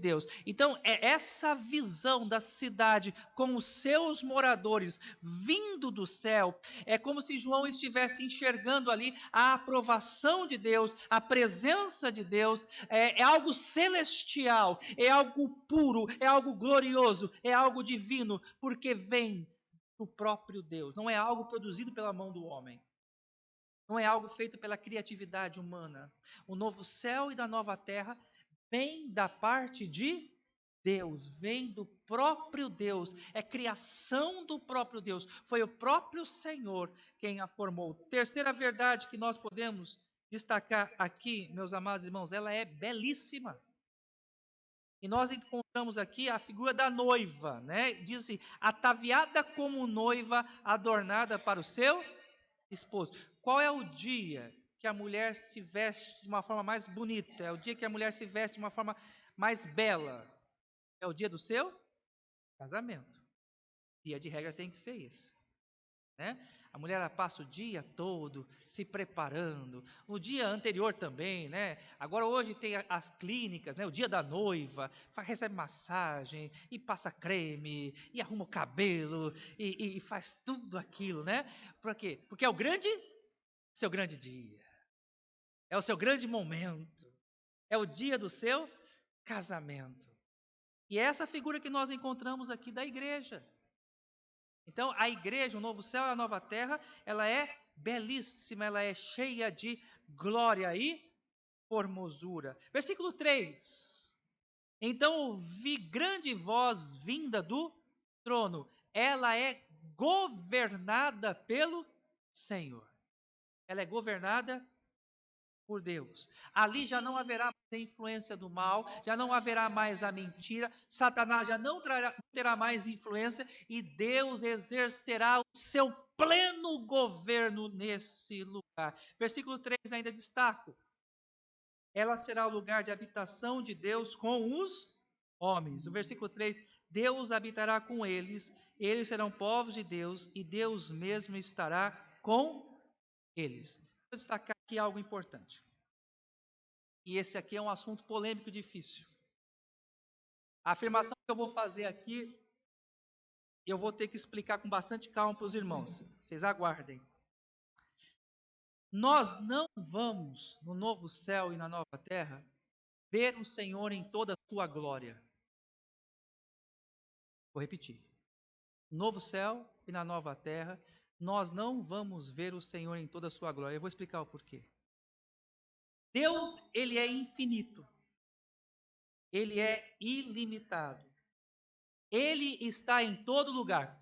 Deus. Então, é essa visão da cidade com os seus moradores vindo do céu, é como se João estivesse enxergando ali a aprovação de Deus, a presença de Deus, é algo celestial, é algo puro, é algo glorioso, é algo divino, porque vem do próprio Deus, não é algo produzido pela mão do homem. Não é algo feito pela criatividade humana. O novo céu e da nova terra vem da parte de Deus, vem do próprio Deus, é criação do próprio Deus, foi o próprio Senhor quem a formou. Terceira verdade que nós podemos destacar aqui, meus amados irmãos, ela é belíssima. E nós encontramos aqui a figura da noiva, né? Diz assim, ataviada como noiva, adornada para o seu esposo. Qual é o dia que a mulher se veste de uma forma mais bonita? É o dia que a mulher se veste de uma forma mais bela. É o dia do seu casamento. Dia de regra tem que ser esse, né? A mulher ela passa o dia todo se preparando, no dia anterior também, né? Agora hoje tem as clínicas, né? O dia da noiva, recebe massagem, e passa creme, e arruma o cabelo, e faz tudo aquilo, né? Por quê? Porque é o grande seu grande dia. É o seu grande momento. É o dia do seu casamento. E é essa figura que nós encontramos aqui da igreja. Então, a igreja, o novo céu e a nova terra, ela é belíssima, ela é cheia de glória e formosura. Versículo 3. Então ouvi grande voz vinda do trono. Ela é governada pelo Senhor. Ela é governada por Deus. Ali já não haverá mais a influência do mal, já não haverá mais a mentira, Satanás já não terá mais influência e Deus exercerá o seu pleno governo nesse lugar. Versículo 3 ainda destaco. Ela será o lugar de habitação de Deus com os homens. O versículo 3, Deus habitará com eles, eles serão povos de Deus e Deus mesmo estará com eles. Vou destacar aqui algo importante. E esse aqui é um assunto polêmico e difícil. A afirmação que eu vou fazer aqui, eu vou ter que explicar com bastante calma para os irmãos. Vocês aguardem. Nós não vamos, no novo céu e na nova terra, ver o Senhor em toda a sua glória. Vou repetir. No novo céu e na nova terra, nós não vamos ver o Senhor em toda a sua glória. Eu vou explicar o porquê. Deus, ele é infinito. Ele é ilimitado. Ele está em todo lugar.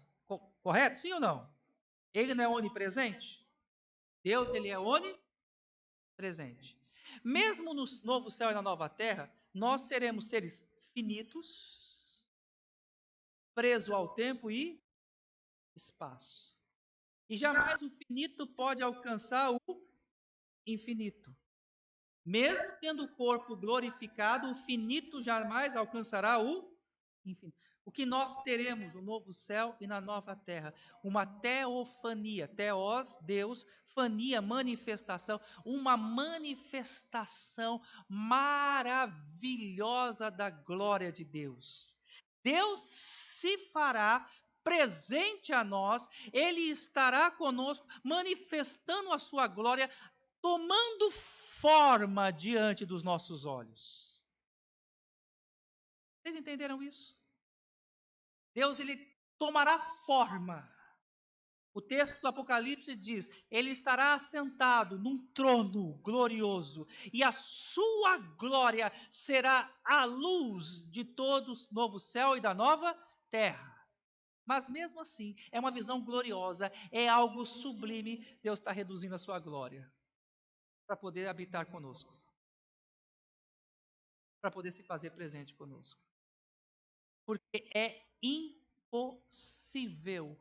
Correto? Sim ou não? Ele não é onipresente? Deus, ele é onipresente. Mesmo no novo céu e na nova terra, nós seremos seres finitos, presos ao tempo e espaço. E jamais o finito pode alcançar o infinito. Mesmo tendo o corpo glorificado, o finito jamais alcançará o infinito. O que nós teremos no novo céu e na nova terra? Uma teofania, teos, Deus, fania, manifestação, uma manifestação maravilhosa da glória de Deus. Deus se fará presente a nós, Ele estará conosco, manifestando a sua glória, tomando forma diante dos nossos olhos. Vocês entenderam isso? Deus, ele tomará forma. O texto do Apocalipse diz: ele estará assentado num trono glorioso, e a sua glória será a luz de todo o novo céu e da nova terra. Mas mesmo assim, é uma visão gloriosa, é algo sublime. Deus está reduzindo a sua glória para poder habitar conosco, para poder se fazer presente conosco. Porque é impossível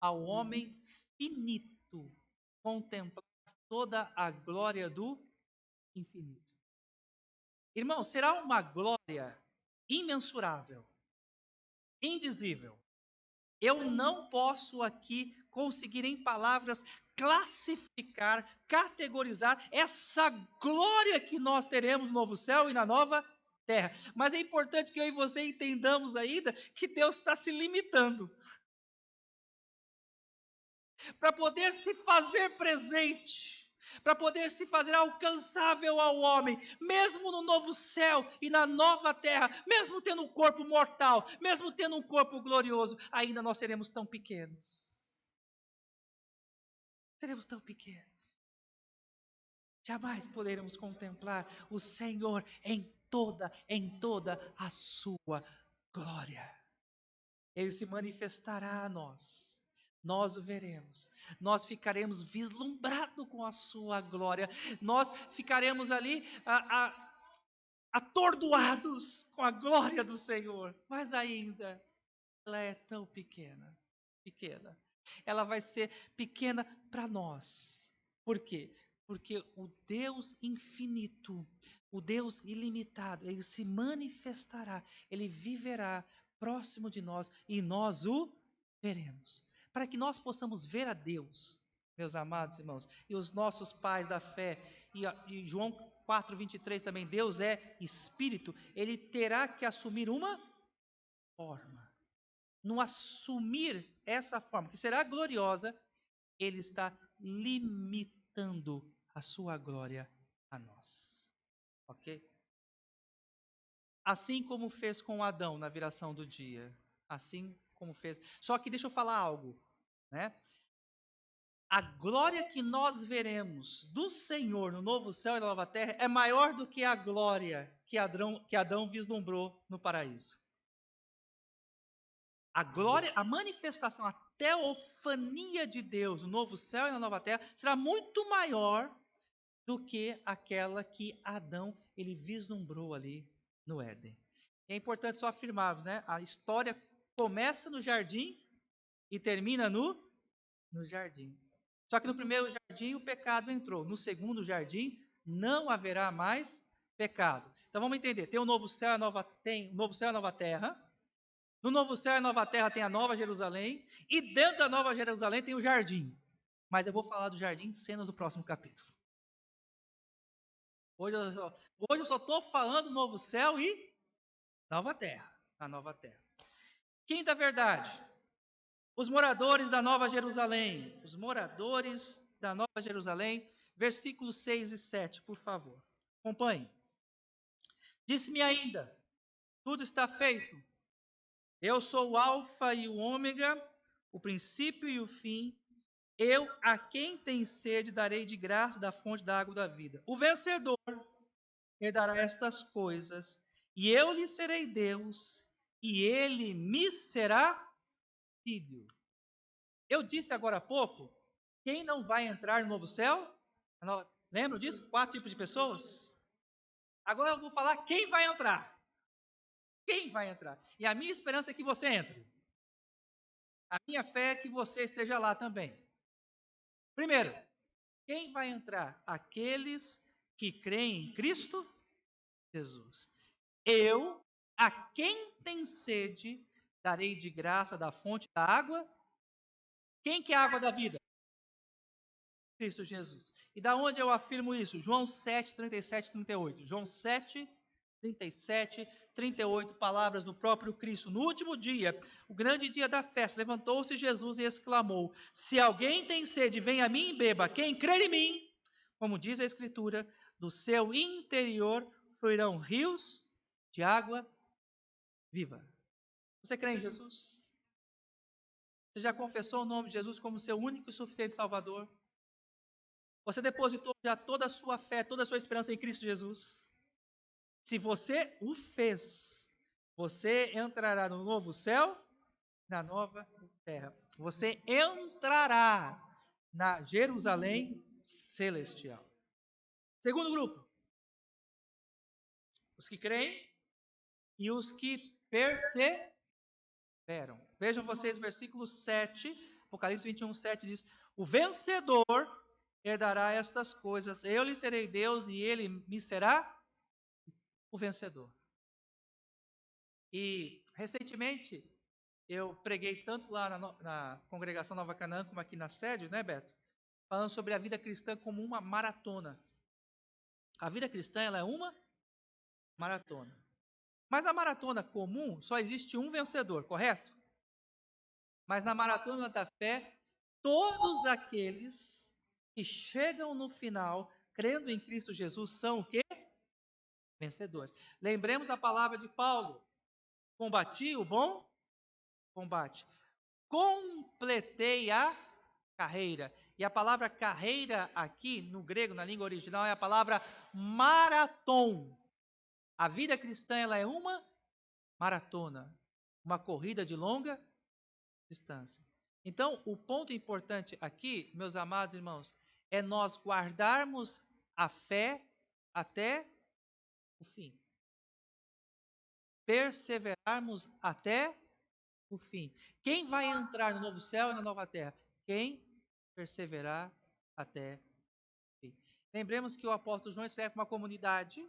ao homem finito contemplar toda a glória do infinito. Irmão, será uma glória imensurável, indizível. Eu não posso aqui conseguir em palavras classificar, categorizar essa glória que nós teremos no novo céu e na nova terra. Mas é importante que eu e você entendamos ainda que Deus está se limitando para poder se fazer presente, para poder se fazer alcançável ao homem, mesmo no novo céu e na nova terra, mesmo tendo um corpo mortal, mesmo tendo um corpo glorioso, ainda nós seremos tão pequenos. Seremos tão pequenos. Jamais poderemos contemplar o Senhor em toda a sua glória. Ele se manifestará a nós. Nós o veremos, nós ficaremos vislumbrados com a sua glória, nós ficaremos ali atordoados com a glória do Senhor, mas ainda ela é tão pequena, ela vai ser pequena para nós. Por quê? Porque o Deus infinito, o Deus ilimitado, ele se manifestará, ele viverá próximo de nós e nós o veremos. Para que nós possamos ver a Deus, meus amados irmãos, e os nossos pais da fé, e João 4:23 também, Deus é Espírito, ele terá que assumir uma forma. No assumir essa forma, que será gloriosa, ele está limitando manifestando a sua glória a nós. Ok? Assim como fez com Adão na viração do dia. Assim como fez. Só que deixa eu falar algo, né? A glória que nós veremos do Senhor no novo céu e na nova terra é maior do que a glória que Adão vislumbrou no paraíso. A glória, a manifestação, a teofania de Deus no novo céu e na nova terra será muito maior do que aquela que Adão ele vislumbrou ali no Éden. É importante só afirmarmos, né? A história começa no jardim e termina no jardim. Só que no primeiro jardim o pecado entrou. No segundo jardim não haverá mais pecado. Então vamos entender. Tem o novo céu e a nova terra. No novo céu e a nova terra tem a nova Jerusalém. E dentro da nova Jerusalém tem o jardim. Mas eu vou falar do jardim cenas do próximo capítulo. Hoje eu só estou falando do novo céu e nova terra. A nova terra. Quinta verdade. Os moradores da Nova Jerusalém. Os moradores da Nova Jerusalém. Versículos 6 e 7, por favor. Acompanhe. Disse-me ainda, tudo está feito. Eu sou o alfa e o ômega, o princípio e o fim. Eu, a quem tem sede, darei de graça da fonte da água da vida. O vencedor herdará estas coisas, e eu lhe serei Deus, e ele me será filho. Eu disse agora há pouco, quem não vai entrar no novo céu? Lembram disso? 4 tipos de pessoas? Agora eu vou falar quem vai entrar. Quem vai entrar? E a minha esperança é que você entre. A minha fé é que você esteja lá também. Primeiro, quem vai entrar? Aqueles que creem em Cristo Jesus. Eu, a quem tem sede, darei de graça da fonte da água. Quem que é a água da vida? Cristo Jesus. E da onde eu afirmo isso? João 7, 37 e 38. João 7, 37, 38, palavras do próprio Cristo. No último dia, o grande dia da festa, levantou-se Jesus e exclamou: se alguém tem sede, venha a mim e beba. Quem crer em mim, como diz a Escritura, do seu interior fluirão rios de água viva. Você crê em Jesus? Você já confessou o nome de Jesus como seu único e suficiente Salvador? Você depositou já toda a sua fé, toda a sua esperança em Cristo Jesus? Se você o fez, você entrará no novo céu, na nova terra. Você entrará na Jerusalém celestial. Segundo grupo, os que creem e os que perseveram. Vejam vocês, versículo 7, Apocalipse 21, 7 diz: o vencedor herdará estas coisas, eu lhe serei Deus e ele me será o vencedor. E recentemente eu preguei tanto lá na congregação Nova Canaã como aqui na sede, né, Beto? Falando sobre a vida cristã como uma maratona. A vida cristã ela é uma maratona. Mas na maratona comum só existe um vencedor, correto? Mas na maratona da fé, todos aqueles que chegam no final, crendo em Cristo Jesus, são o quê? Vencedores. Lembremos da palavra de Paulo: combati o bom combate, completei a carreira. E a palavra carreira aqui no grego, na língua original, é a palavra maratom. A vida cristã ela é uma maratona, uma corrida de longa distância. Então, o ponto importante aqui, meus amados irmãos, é nós guardarmos a fé até o fim. Perseverarmos até o fim. Quem vai entrar no novo céu e na nova terra? Quem perseverar até o fim. Lembremos que o apóstolo João escreve para uma comunidade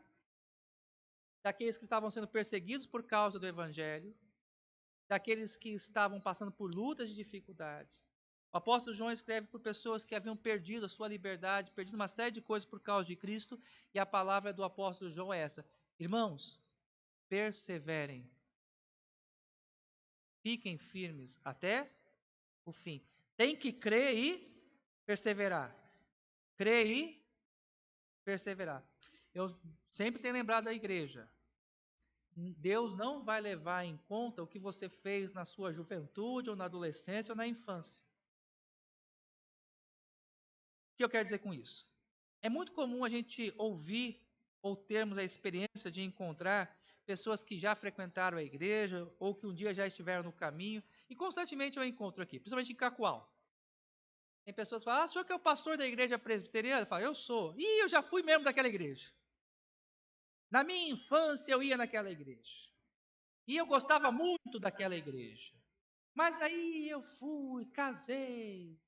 daqueles que estavam sendo perseguidos por causa do evangelho, daqueles que estavam passando por lutas e dificuldades. O apóstolo João escreve por pessoas que haviam perdido a sua liberdade, perdido uma série de coisas por causa de Cristo, e a palavra do apóstolo João é essa: irmãos, perseverem, fiquem firmes até o fim. Tem que crer e perseverar. crer e perseverar. Eu sempre tenho lembrado da igreja. Deus não vai levar em conta o que você fez na sua juventude, ou na adolescência, ou na infância. O que eu quero dizer com isso? É muito comum a gente ouvir ou termos a experiência de encontrar pessoas que já frequentaram a igreja ou que um dia já estiveram no caminho, e constantemente eu encontro aqui, principalmente em Cacoal. Tem pessoas que falam: o senhor que é o pastor da igreja presbiteriana? Eu falo: eu sou. E eu já fui membro daquela igreja. Na minha infância eu ia naquela igreja. E eu gostava muito daquela igreja. Mas aí eu fui, casei,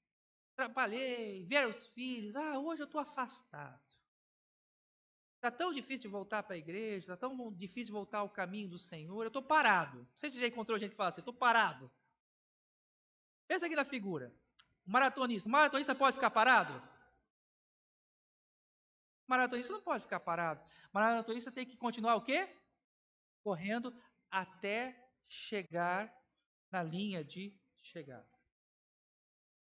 trabalhei, vieram os filhos. Hoje eu estou afastado. Está tão difícil de voltar para a igreja, está tão difícil de voltar ao caminho do Senhor. Eu estou parado. Não sei se você já encontrou gente que fala assim: estou parado. Pensa aqui na figura. O maratonista pode ficar parado? O maratonista não pode ficar parado. O maratonista tem que continuar o quê? Correndo até chegar na linha de chegada.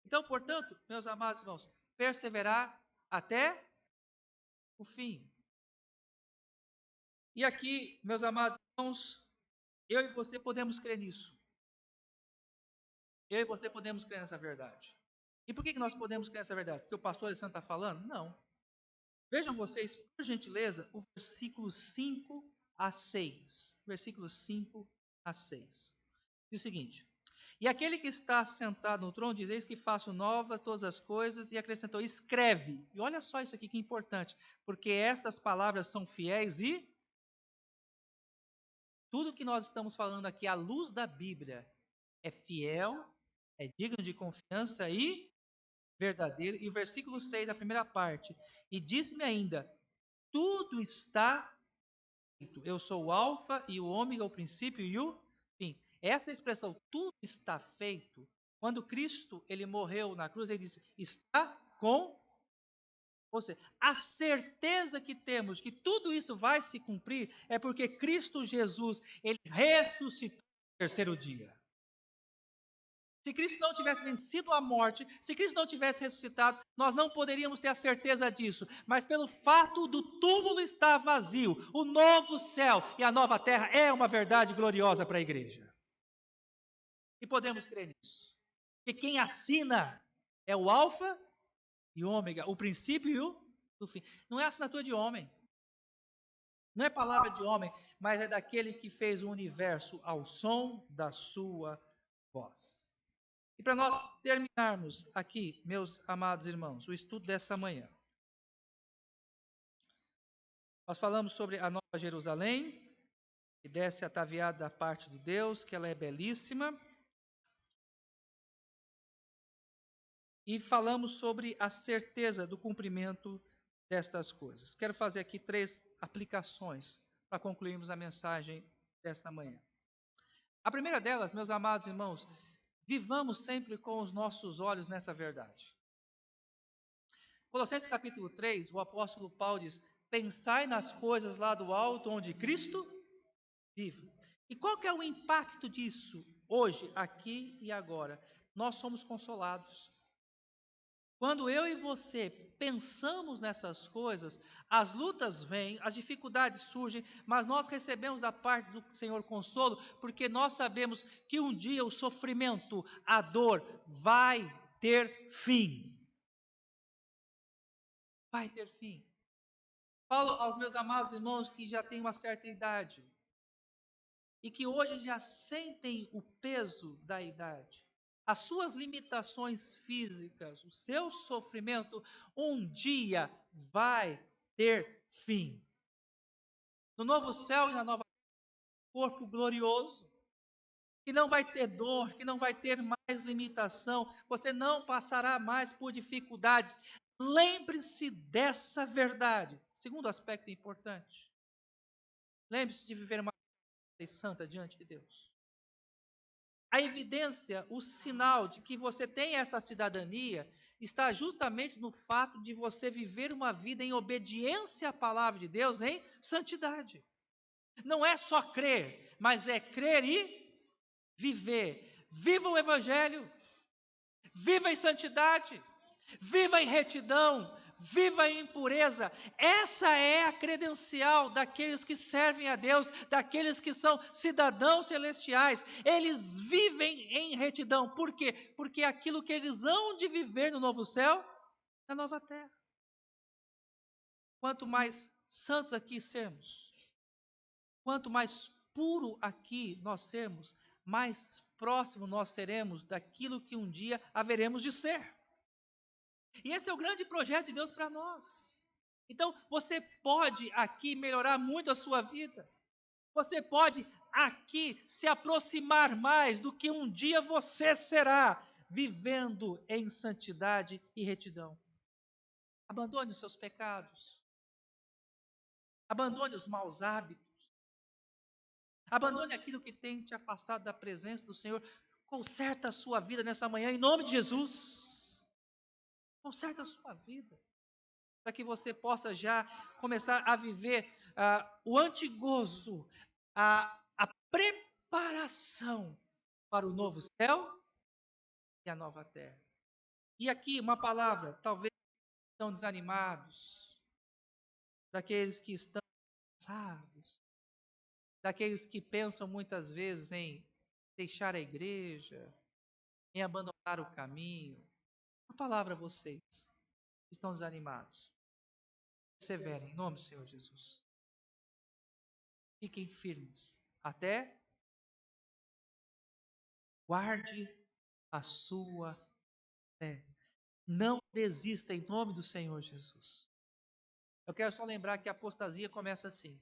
Então, portanto, meus amados irmãos, perseverar até o fim. E aqui, meus amados irmãos, eu e você podemos crer nisso. Eu e você podemos crer nessa verdade. E por que nós podemos crer nessa verdade? Porque o pastor Alessandro está falando? Não. Vejam vocês, por gentileza, o versículo 5 a 6. Versículo 5 a 6. Diz o seguinte: e aquele que está sentado no trono diz: eis que faço novas todas as coisas, e acrescentou: escreve. E olha só isso aqui que é importante, porque estas palavras são fiéis e tudo que nós estamos falando aqui à luz da Bíblia é fiel, é digno de confiança e verdadeiro. E o versículo 6, a primeira parte: e disse-me ainda: tudo está feito. Eu sou o alfa e o ômega, o princípio e o fim. Essa expressão, tudo está feito, quando Cristo ele morreu na cruz, ele disse: está com. Ou seja, a certeza que temos que tudo isso vai se cumprir é porque Cristo Jesus, ele ressuscitou no terceiro dia. Se Cristo não tivesse vencido a morte, se Cristo não tivesse ressuscitado, nós não poderíamos ter a certeza disso. Mas pelo fato do túmulo estar vazio, o novo céu e a nova terra é uma verdade gloriosa para a igreja. E podemos crer nisso. Porque quem assina é o alfa e o ômega, o princípio e o fim. Não é assinatura de homem. Não é palavra de homem, mas é daquele que fez o universo ao som da sua voz. E para nós terminarmos aqui, meus amados irmãos, o estudo dessa manhã. Nós falamos sobre a Nova Jerusalém, que desce ataviada da parte de Deus, que ela é belíssima. E falamos sobre a certeza do cumprimento destas coisas. Quero fazer aqui 3 aplicações para concluirmos a mensagem desta manhã. A primeira delas, meus amados irmãos, vivamos sempre com os nossos olhos nessa verdade. Colossenses capítulo 3, o apóstolo Paulo diz: pensai nas coisas lá do alto, onde Cristo vive. E qual que é o impacto disso hoje, aqui e agora? Nós somos consolados. Quando eu e você pensamos nessas coisas, as lutas vêm, as dificuldades surgem, mas nós recebemos da parte do Senhor consolo, porque nós sabemos que um dia o sofrimento, a dor, vai ter fim. Vai ter fim. Falo aos meus amados irmãos que já têm uma certa idade e que hoje já sentem o peso da idade. As suas limitações físicas, o seu sofrimento, um dia vai ter fim. No novo céu e na nova terra, corpo glorioso, que não vai ter dor, que não vai ter mais limitação, você não passará mais por dificuldades. Lembre-se dessa verdade. Segundo aspecto importante, lembre-se de viver uma vida santa diante de Deus. A evidência, o sinal de que você tem essa cidadania está justamente no fato de você viver uma vida em obediência à palavra de Deus, em santidade. Não é só crer, mas é crer e viver. Viva o Evangelho, viva em santidade, viva em retidão, viva em pureza. Essa é a credencial daqueles que servem a Deus, daqueles que são cidadãos celestiais. Eles vivem em retidão. Por quê? Porque é aquilo que eles hão de viver no novo céu, na nova terra. Quanto mais santos aqui sermos, quanto mais puro aqui nós sermos, mais próximo nós seremos daquilo que um dia haveremos de ser. E esse é o grande projeto de Deus para nós. Então, você pode aqui melhorar muito a sua vida. Você pode aqui se aproximar mais do que um dia você será, vivendo em santidade e retidão. Abandone os seus pecados. Abandone os maus hábitos. Abandone aquilo que tem te afastado da presença do Senhor. Conserta a sua vida nessa manhã, em nome de Jesus. Conserta a sua vida, para que você possa já começar a viver o antigozo, a preparação para o novo céu e a nova terra. E aqui uma palavra, talvez estão desanimados, daqueles que estão cansados, daqueles que pensam muitas vezes em deixar a igreja, em abandonar o caminho. Uma palavra a vocês que estão desanimados. Perseverem, em nome do Senhor Jesus. Fiquem firmes. Até guarde a sua fé. Não desista em nome do Senhor Jesus. Eu quero só lembrar que a apostasia começa assim.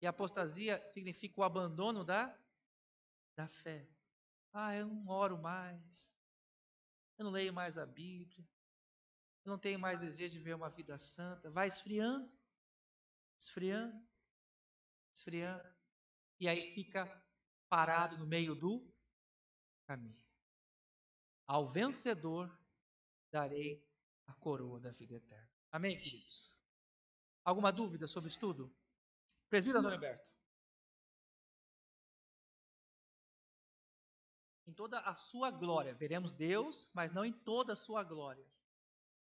E a apostasia significa o abandono da fé. Eu não oro mais. Eu não leio mais a Bíblia. Eu não tenho mais desejo de ver uma vida santa. Vai esfriando, esfriando, esfriando. E aí fica parado no meio do caminho. Ao vencedor darei a coroa da vida eterna. Amém, queridos? Alguma dúvida sobre o estudo? Presbítero Antônio Alberto. Em toda a sua glória. Veremos Deus, mas não em toda a sua glória.